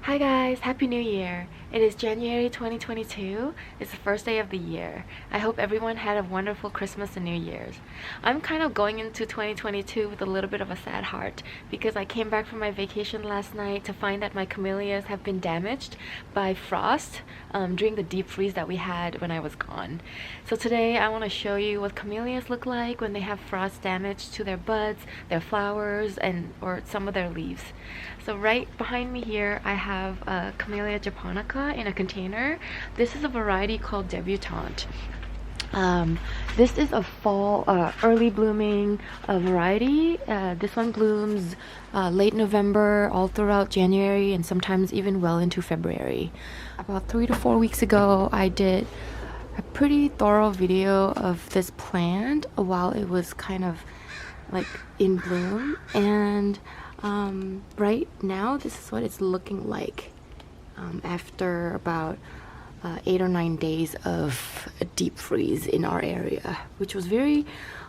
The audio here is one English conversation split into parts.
Hi guys, Happy New Year! It is January 2022. It's the first day of the year. I hope everyone had a wonderful Christmas and New Year's. I'm kind of going into 2022 with a little bit of a sad heart because I came back from my vacation last night to find that my camellias have been damaged by frost during the deep freeze that we had when I was gone. So today I want to show you what camellias look like when they have frost damage to their buds, their flowers, or some of their leaves. So right behind me here I have a Camellia japonica in a container. This is a variety called debutante. This is a fall, early blooming variety. This one blooms late November, all throughout January, and sometimes even well into February. About 3 to 4 weeks ago, I did a pretty thorough video of this plant while it was kind of like in bloom, and right now this is what it's looking like after about 8 or 9 days of a deep freeze in our area, which was very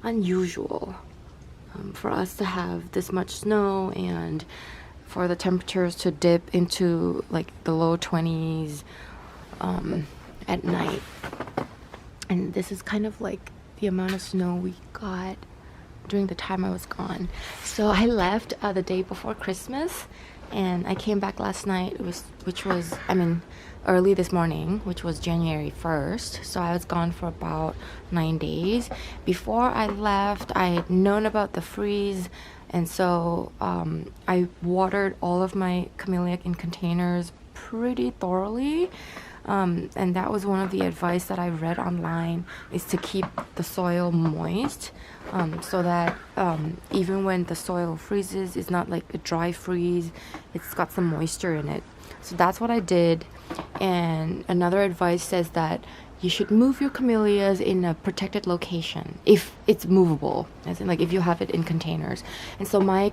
unusual for us to have this much snow and for the temperatures to dip into like the low 20s at night. And this is kind of like the amount of snow we got during the time I was gone. So I left the day before Christmas, and I came back last night, early this morning, which was January 1st. So I was gone for about 9 days. Before I left, I had known about the freeze, and so I watered all of my camellia in containers pretty thoroughly. And that was one of the advice that I read online, is to keep the soil moist, so that even when the soil freezes, it's not like a dry freeze, it's got some moisture in it. So that's what I did. And another advice says that you should move your camellias in a protected location if it's movable, as in like if you have it in containers. And so my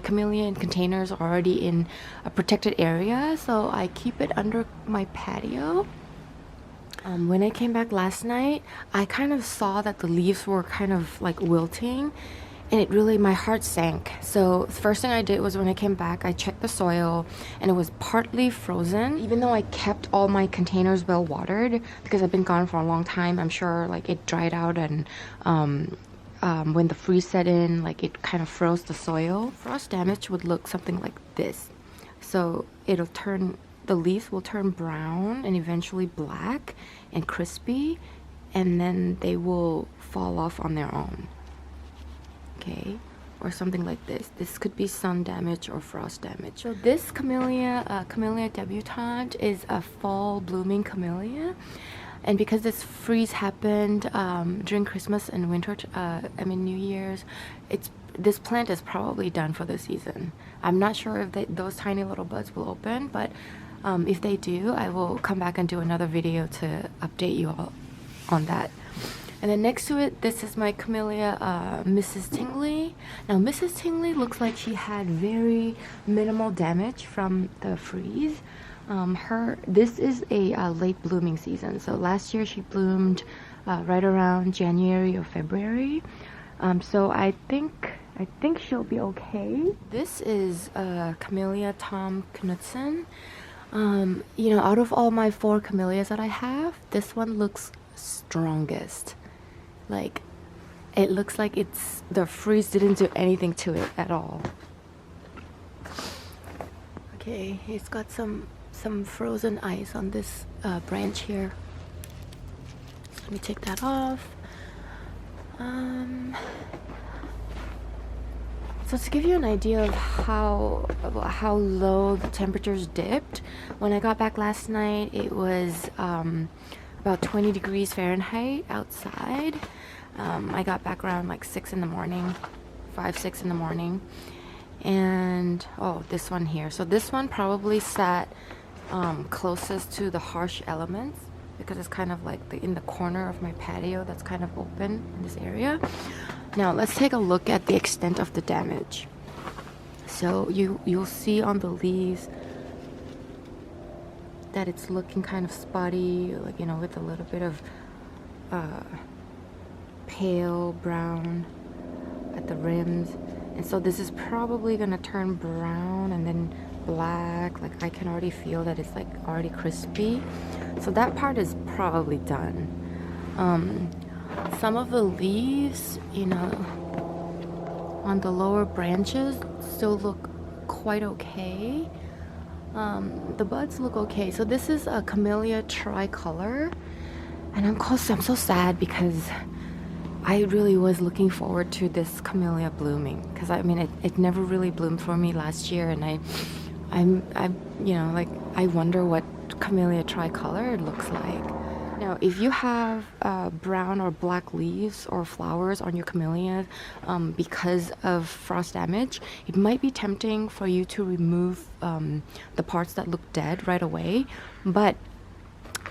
camellia in containers are already in a protected area, so I keep it under my patio. When I came back last night, I kind of saw that the leaves were kind of like wilting, and my heart sank. So the first thing I did was, when I came back, I checked the soil, and it was partly frozen. Even though I kept all my containers well watered, because I've been gone for a long time, I'm sure like it dried out, and when the freeze set in, like it kind of froze the soil. Frost damage would look something like this. So the leaves will turn brown and eventually black and crispy, and then they will fall off on their own. Okay, or something like this. This could be sun damage or frost damage. So this Camellia debutante is a fall blooming camellia, and because this freeze happened during Christmas and New Year's, this plant is probably done for the season. I'm not sure if those tiny little buds will open, but if they do, I will come back and do another video to update you all on that. And then next to it, this is my Camellia, Mrs. Tingley. Now, Mrs. Tingley looks like she had very minimal damage from the freeze. This is a late blooming season. So last year she bloomed right around January or February. So I think she'll be okay. This is Camellia Tom Knudsen. Out of all my 4 camellias that I have, this one looks strongest. Like, it looks like the freeze didn't do anything to it at all. Okay, it's got some frozen ice on this branch here. Let me take that off. So to give you an idea of how low the temperatures dipped, when I got back last night, it was about 20 degrees Fahrenheit outside. I got back around like 6 in the morning, 6 in the morning. And this one here. So this one probably sat closest to the harsh elements, because it's kind of like in the corner of my patio that's kind of open in this area. Now let's take a look at the extent of the damage. So you'll see on the leaves that it's looking kind of spotty, like, with a little bit of pale brown at the rims. And so this is probably gonna turn brown and then black. Like I can already feel that it's like already crispy. So that part is probably done. Some of the leaves, you know, on the lower branches still look quite okay. The buds look okay. So this is a Camellia tricolor, and I'm so sad because I really was looking forward to this Camellia blooming, because I mean it never really bloomed for me last year, and I'm you know, like I wonder what Camellia tricolor looks like. Now, if you have brown or black leaves or flowers on your camellias because of frost damage, it might be tempting for you to remove the parts that look dead right away. But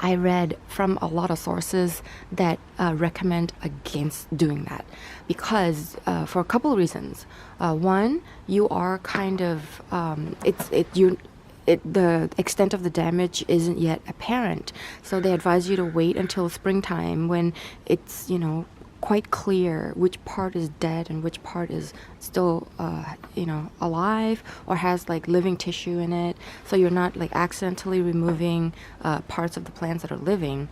I read from a lot of sources that recommend against doing that, because for a couple of reasons. One, you are kind of the extent of the damage isn't yet apparent, so they advise you to wait until springtime when it's, you know, quite clear which part is dead and which part is still you know, alive or has like living tissue in it, so you're not like accidentally removing parts of the plants that are living.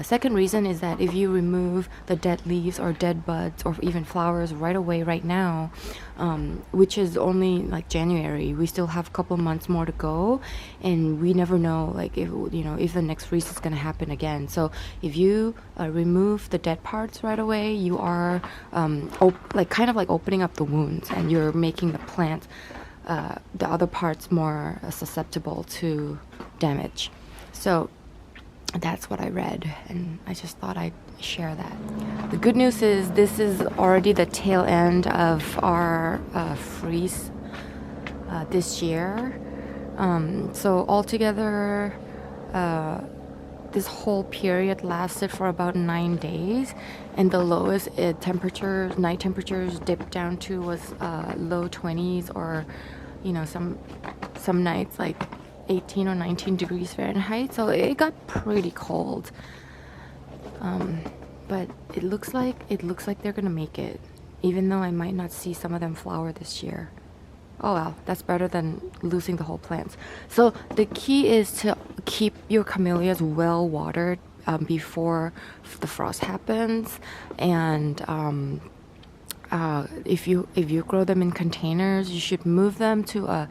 Second reason is that if you remove the dead leaves or dead buds or even flowers right away right now, which is only like January, we still have a couple months more to go, and we never know like if, you know, if the next freeze is going to happen again. So if you remove the dead parts right away, you are like kind of like opening up the wounds, and you're making the plant, the other parts, more susceptible to damage. So that's what I read, and I just thought I'd share that. The good news is this is already the tail end of our freeze this year. So altogether, this whole period lasted for about 9 days, and the lowest night temperatures dipped down to was low 20s, or, you know, some nights like 18 or 19 degrees Fahrenheit. So it got pretty cold. But it looks like they're gonna make it, even though I might not see some of them flower this year. Oh well, that's better than losing the whole plants. So the key is to keep your camellias well watered before the frost happens, and if you grow them in containers, you should move them to a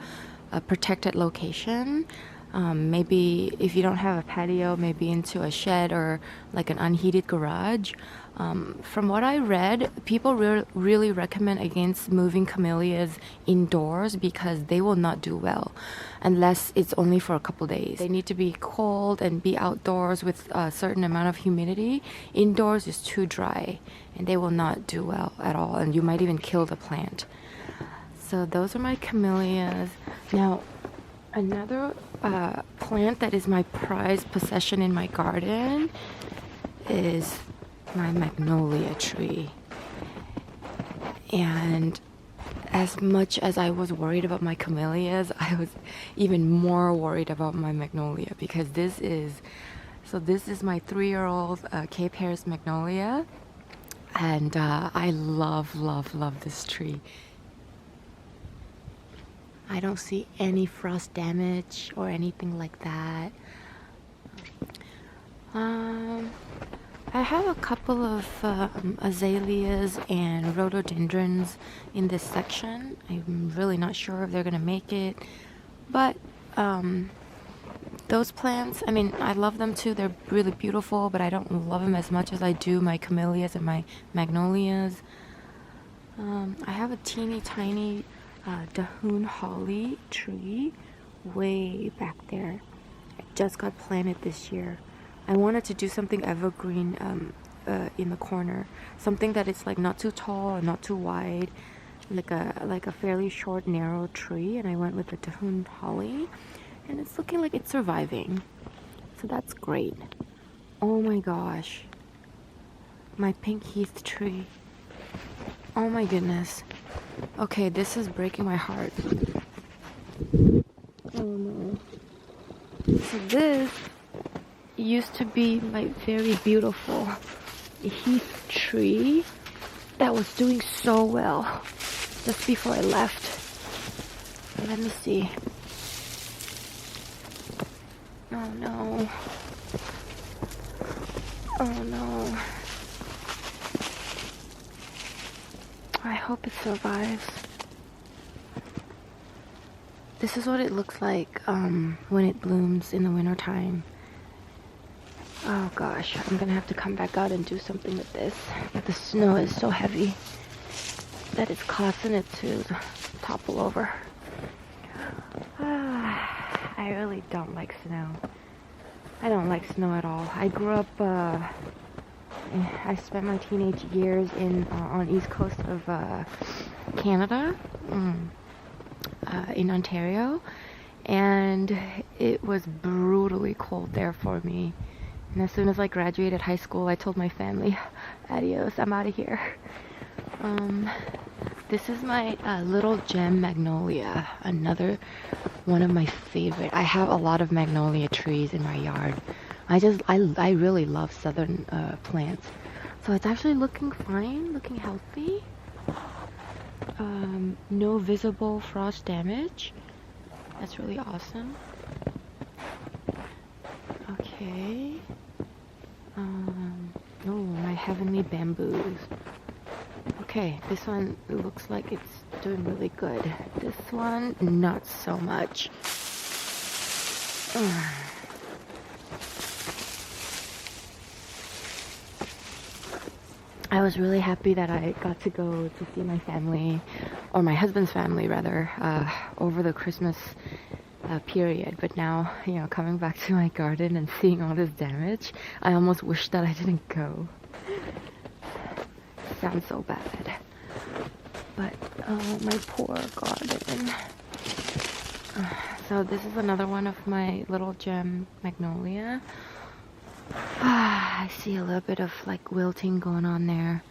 protected location. Maybe if you don't have a patio, maybe into a shed or like an unheated garage. From what I read, people really recommend against moving camellias indoors because they will not do well unless it's only for a couple days. They need to be cold and be outdoors with a certain amount of humidity. Indoors is too dry and they will not do well at all, and you might even kill the plant. So those are my camellias. Now, another plant that is my prized possession in my garden is my magnolia tree. And as much as I was worried about my camellias, I was even more worried about my magnolia, because this is my 3-year-old Cape Harris magnolia, and I love this tree. I don't see any frost damage or anything like that. I have a couple of azaleas and rhododendrons in this section. I'm really not sure if they're gonna make it, but those plants, I mean, I love them too. They're really beautiful, but I don't love them as much as I do my camellias and my magnolias. I have a teeny tiny Dahoon holly tree way back there. It just got planted this year. I wanted to do something evergreen in the corner, something that is like not too tall and not too wide, like a fairly short, narrow tree. And I went with the Dahoon holly, and it's looking like it's surviving. So that's great. Oh my gosh, my pink heath tree. Oh my goodness. Okay, this is breaking my heart. Oh no. So this used to be my very beautiful heath tree that was doing so well just before I left. Let me see. Oh no. Oh no. I hope it survives. This is what it looks like when it blooms in the wintertime. Oh gosh, I'm gonna have to come back out and do something with this. But the snow is so heavy that it's causing it to topple over. I really don't like snow. I don't like snow at all. I grew up, I spent my teenage years on east coast of Canada, in Ontario, and it was brutally cold there for me. And as soon as I graduated high school, I told my family, adios, I'm out of here. This is my little gem magnolia, another one of my favorite. I have a lot of magnolia trees in my yard. I really love southern plants. So it's actually looking fine, looking healthy. No visible frost damage. That's really awesome. Okay. Oh, my heavenly bamboos. Okay, this one looks like it's doing really good. This one, not so much. I was really happy that I got to go to see my family, or my husband's family rather, over the Christmas period. But now, you know, coming back to my garden and seeing all this damage, I almost wish that I didn't go. Sounds so bad. But, oh, my poor garden. So this is another one of my little gem magnolia. I see a little bit of like wilting going on there.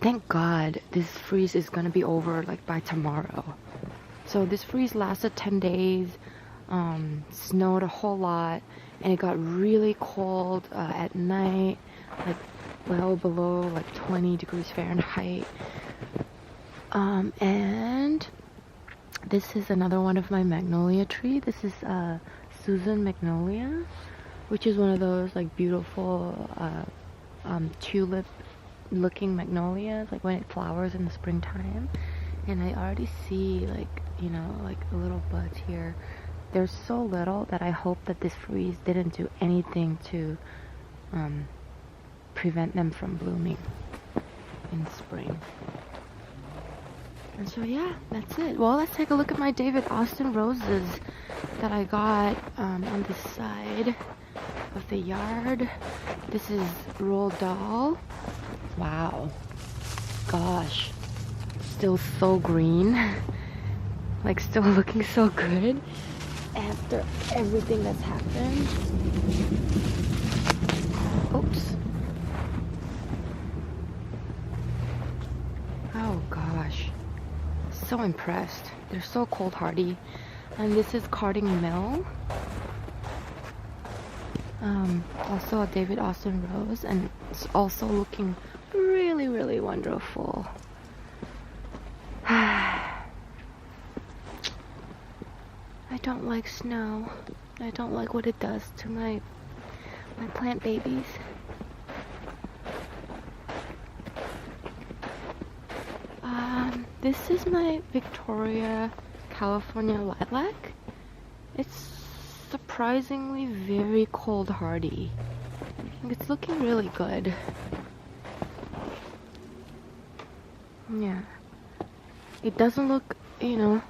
Thank God this freeze is gonna be over like by tomorrow. So this freeze lasted 10 days, snowed a whole lot, and it got really cold at night, like well below like 20 degrees Fahrenheit. And this is another one of my magnolia tree. This is Susan magnolia, which is one of those like beautiful tulip looking magnolias, like when it flowers in the springtime. And I already see like, you know, like little buds here. There's so little that I hope that this freeze didn't do anything to prevent them from blooming in spring. And so yeah, that's it. Well, let's take a look at my David Austin roses that I got on this side of the yard. This is Roald Dahl. Wow. Gosh. Still so green. Like still looking so good after everything that's happened. Oops. Oh gosh. So impressed. They're so cold hardy. And this is Carding Mill. Also a David Austin rose, and it's also looking really, really wonderful. I don't like snow. I don't like what it does to my plant babies. This is my Victoria, California lilac. It's surprisingly very cold hardy. It's looking really good. Yeah. It doesn't look, you know,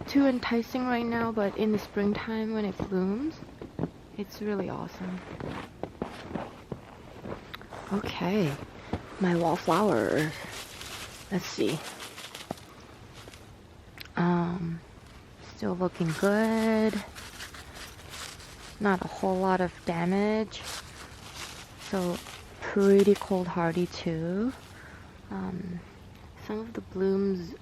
too enticing right now, but in the springtime when it blooms, it's really awesome. Okay, my wallflower. Let's see. Still looking good. Not a whole lot of damage. So pretty cold hardy too. Some of the blooms,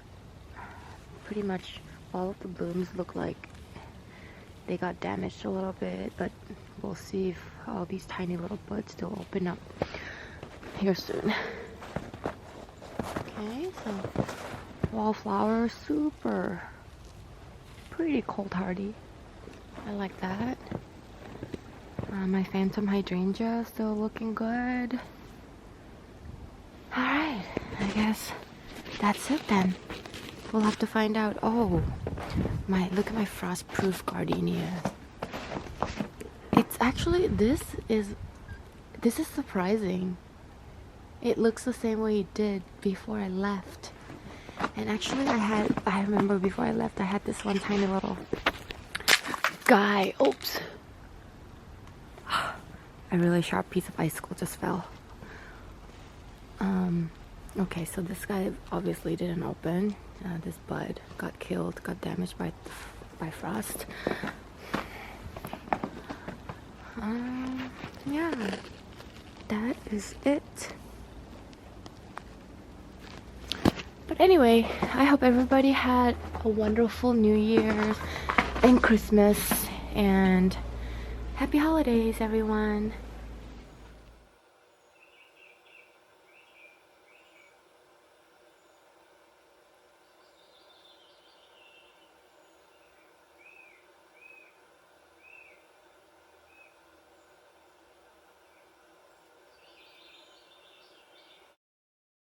pretty much all of the blooms look like they got damaged a little bit, but we'll see if all these tiny little buds still open up here soon. Okay, so wallflower, super pretty cold hardy. I like that. My phantom hydrangea still looking good. Alright, I guess that's it then. We'll have to find out. Oh, look at my frost-proof gardenia. It's actually, this is surprising. It looks the same way it did before I left. And actually I remember before I left I had this one tiny little guy. Oops. A really sharp piece of icicle just fell. Okay, so this guy obviously didn't open. This bud got killed, got damaged by frost. Yeah, that is it. But anyway, I hope everybody had a wonderful New Year's and Christmas, and happy holidays, everyone.